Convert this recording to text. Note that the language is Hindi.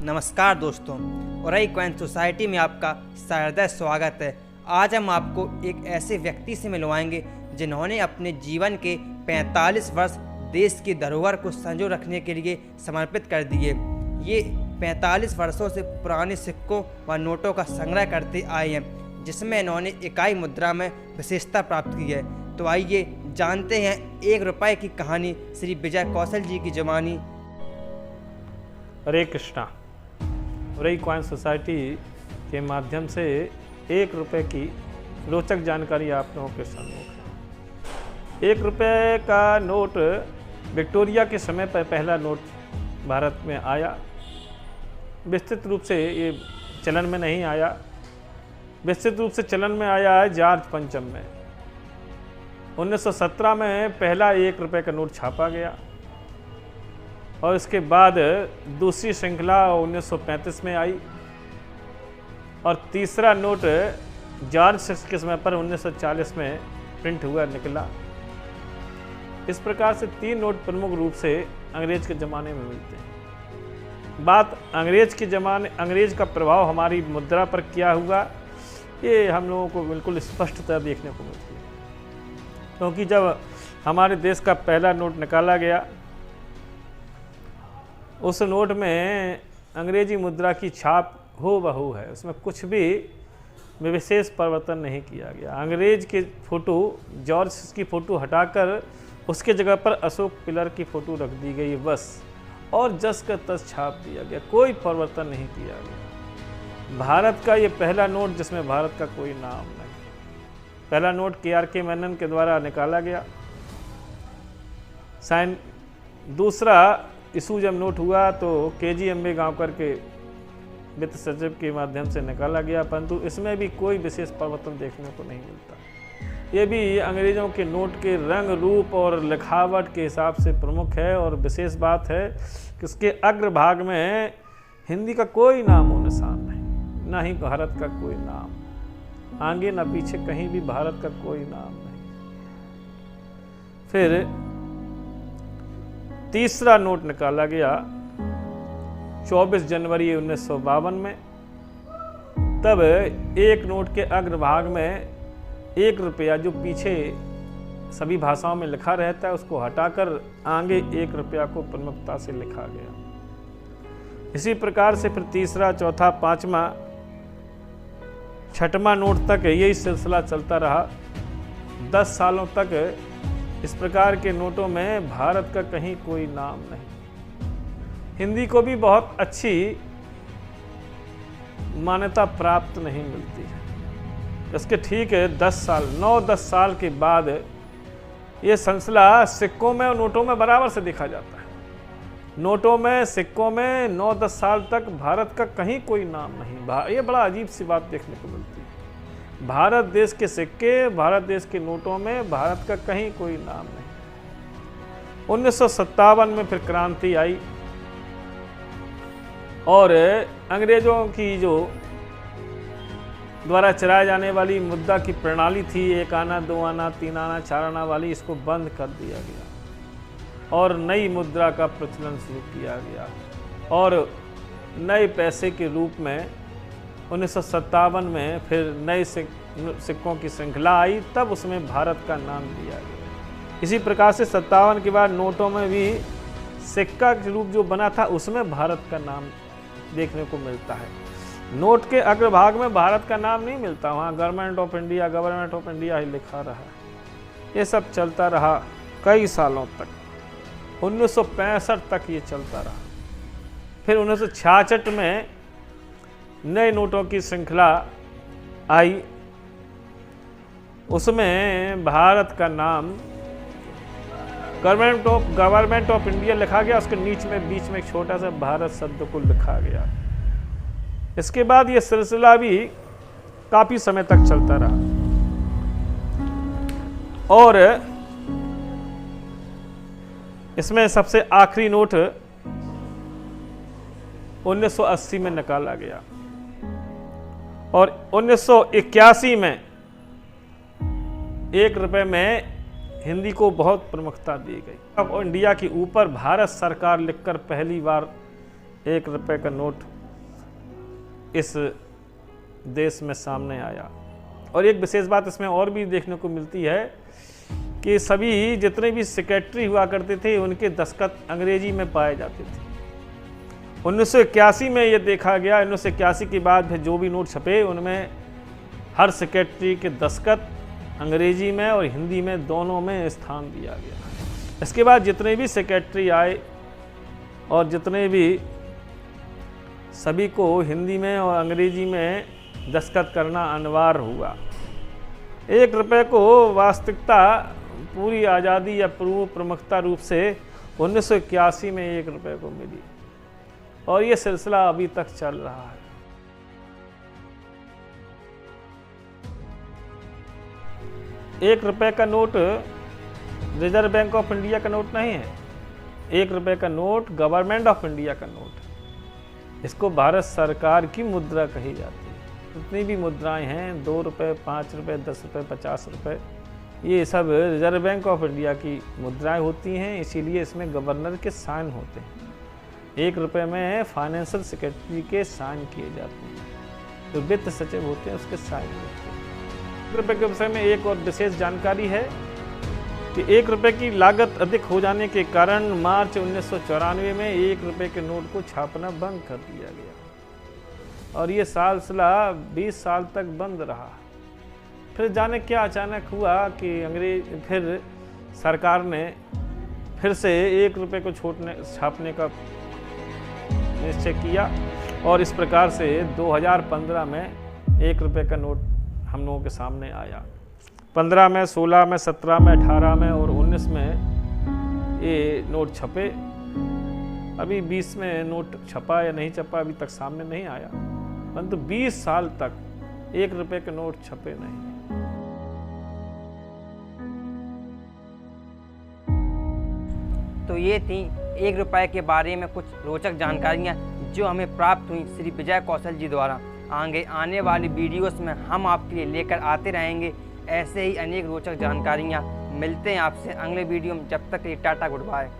नमस्कार दोस्तों, ओरई कॉइन सोसाइटी में आपका सहृदय स्वागत है। आज हम आपको एक ऐसे व्यक्ति से मिलवाएंगे जिन्होंने अपने जीवन के 45 वर्ष देश की धरोहर को संजो रखने के लिए समर्पित कर दिए। ये 45 वर्षों से पुराने सिक्कों व नोटों का संग्रह करते आए हैं, जिसमें इन्होंने इकाई मुद्रा में विशेषता प्राप्त की है। तो आइए जानते हैं 1 रुपये की कहानी श्री विजय कौशल जी की ज़बानी। हरे कृष्णा। ओरई कॉइन सोसाइटी के माध्यम से 1 रुपये की रोचक जानकारी आप लोगों के सम्मुख है। 1 रुपये का नोट विक्टोरिया के समय पर पहला नोट भारत में आया। विस्तृत रूप से ये चलन में नहीं आया, विस्तृत रूप से चलन में आया है जॉर्ज पंचम में। 1917 में पहला 1 रुपये का नोट छापा गया और इसके बाद दूसरी श्रृंखला 1935 में आई और तीसरा नोट जॉर्ज के समय पर 1940 में प्रिंट हुआ निकला। इस प्रकार से 3 नोट प्रमुख रूप से अंग्रेज के ज़माने में मिलते हैं। बात अंग्रेज का प्रभाव हमारी मुद्रा पर क्या हुआ, ये हम लोगों को बिल्कुल स्पष्टतः देखने को मिलती है, क्योंकि जब हमारे देश का पहला नोट निकाला गया, उस नोट में अंग्रेजी मुद्रा की छाप हूबहू है, उसमें कुछ भी विशेष परिवर्तन नहीं किया गया। अंग्रेज के फोटो, जॉर्ज की फ़ोटो हटाकर उसके जगह पर अशोक पिलर की फ़ोटो रख दी गई बस, और जस का तस छाप दिया गया, कोई परिवर्तन नहीं किया गया। भारत का ये पहला नोट जिसमें भारत का कोई नाम नहीं। पहला नोट KRK मेनन के द्वारा निकाला गया। दूसरा इशू जब नोट हुआ तो KG अम्बेगांवकर के वित्त सचिव के माध्यम से निकाला गया, परंतु इसमें भी कोई विशेष परिवर्तन देखने को नहीं मिलता। ये भी अंग्रेज़ों के नोट के रंग, रूप और लिखावट के हिसाब से प्रमुख है। और विशेष बात है कि उसके अग्रभाग में हिंदी का कोई नामो निशान नहीं, ना ही भारत का कोई नाम, आगे ना पीछे कहीं भी भारत का कोई नाम नहीं। फिर तीसरा नोट निकाला गया 24 जनवरी 1952 में। तब एक नोट के अग्रभाग में 1 रुपया जो पीछे सभी भाषाओं में लिखा रहता है उसको हटाकर आगे 1 रुपया को प्रमुखता से लिखा गया। इसी प्रकार से फिर तीसरा, चौथा, 5वां, 6वां नोट तक यही सिलसिला चलता रहा। 10 सालों तक इस प्रकार के नोटों में भारत का कहीं कोई नाम नहीं। हिंदी को भी बहुत अच्छी मान्यता प्राप्त नहीं मिलती है। इसके ठीक 9-10 साल के बाद ये सिलसिला सिक्कों में और नोटों में बराबर से देखा जाता है। नोटों में, सिक्कों में 9-10 साल तक भारत का कहीं कोई नाम नहीं। ये बड़ा अजीब सी बात देखने को मिलती है। भारत देश के सिक्के, भारत देश के नोटों में भारत का कहीं कोई नाम नहीं। 1957 में फिर क्रांति आई और अंग्रेजों की जो द्वारा चलाए जाने वाली मुद्रा की प्रणाली थी, 1 आना, 2 आना, 3 आना, 4 आना वाली, इसको बंद कर दिया गया और नई मुद्रा का प्रचलन शुरू किया गया। और नए पैसे के रूप में 1957 में फिर नए सिक्कों की श्रृंखला आई, तब उसमें भारत का नाम दिया गया। इसी प्रकार से 57 के बाद नोटों में भी सिक्का के रूप जो बना था उसमें भारत का नाम देखने को मिलता है। नोट के अग्रभाग में भारत का नाम नहीं मिलता, वहाँ गवर्नमेंट ऑफ इंडिया ही लिखा रहा। ये सब चलता रहा कई सालों तक, 1965 तक ये चलता रहा। फिर 1966 में नए नोटों की श्रृंखला आई, उसमें भारत का नाम गवर्नमेंट ऑफ इंडिया लिखा गया, उसके बीच में एक छोटा सा भारत शब्द को लिखा गया। इसके बाद ये सिलसिला भी काफी समय तक चलता रहा और इसमें सबसे आखिरी नोट 1980 में निकाला गया और 1981 में 1 रुपये में हिंदी को बहुत प्रमुखता दी गई। अब इंडिया के ऊपर भारत सरकार लिखकर पहली बार 1 रुपये का नोट इस देश में सामने आया। और एक विशेष बात इसमें और भी देखने को मिलती है कि सभी जितने भी सेक्रेटरी हुआ करते थे उनके दस्तखत अंग्रेजी में पाए जाते थे। 1981 में ये देखा गया, 1981 के बाद फिर जो भी नोट छपे उनमें हर सेक्रेटरी के दस्तखत अंग्रेजी में और हिंदी में दोनों में स्थान दिया गया। इसके बाद जितने भी सेक्रेटरी आए और जितने भी सभी को हिंदी में और अंग्रेजी में दस्तखत करना अनिवार्य हुआ। 1 रुपये को वास्तविकता पूरी आज़ादी या पूर्व प्रमुखता रूप से 1981 में 1 रुपये को मिली और ये सिलसिला अभी तक चल रहा है। एक रुपये का note reserve bank of India का नोट नहीं है। 1 रुपये का नोट गवर्नमेंट ऑफ इंडिया का नोट है। इसको भारत सरकार की मुद्रा कही जाती है। जितनी भी मुद्राएं हैं 2 रुपये, 5 रुपये, 10 रुपये, 50 रुपये, ये सब रिजर्व बैंक ऑफ इंडिया की मुद्राएं होती हैं, इसीलिए इसमें गवर्नर के साइन होते हैं। 1 रुपये में फाइनेंशियल सेक्रेटरी के साइन किए जाते हैं, जो वित्त सचिव होते हैं उसके साइन होते हैं। 1 रुपये के विषय में एक और विशेष जानकारी है कि 1 रुपये की लागत अधिक हो जाने के कारण मार्च 1994 में 1 रुपये के नोट को छापना बंद कर दिया गया और ये सिलसिला 20 साल तक बंद रहा। फिर जाने क्या अचानक हुआ कि फिर सरकार ने फिर से 1 रुपये को छापने का निश्चय किया और इस प्रकार से 2015 में 1 रुपये का नोट हम लोगों के सामने आया। 15 में, 16 में, 17 में, 18 में और 19 में ये नोट छपे। अभी 20 में नोट छपा या नहीं छपा अभी तक सामने नहीं आया, परंतु 20 साल तक 1 रुपये के नोट छपे नहीं। तो ये थी 1 रुपये के बारे में कुछ रोचक जानकारियाँ जो हमें प्राप्त हुई श्री विजय कौशल जी द्वारा। आगे आने वाली वीडियोस में हम आपके लिए लेकर आते रहेंगे ऐसे ही अनेक रोचक जानकारियाँ। मिलते हैं आपसे अगले वीडियो में, जब तक ये टाटा गुड बाय।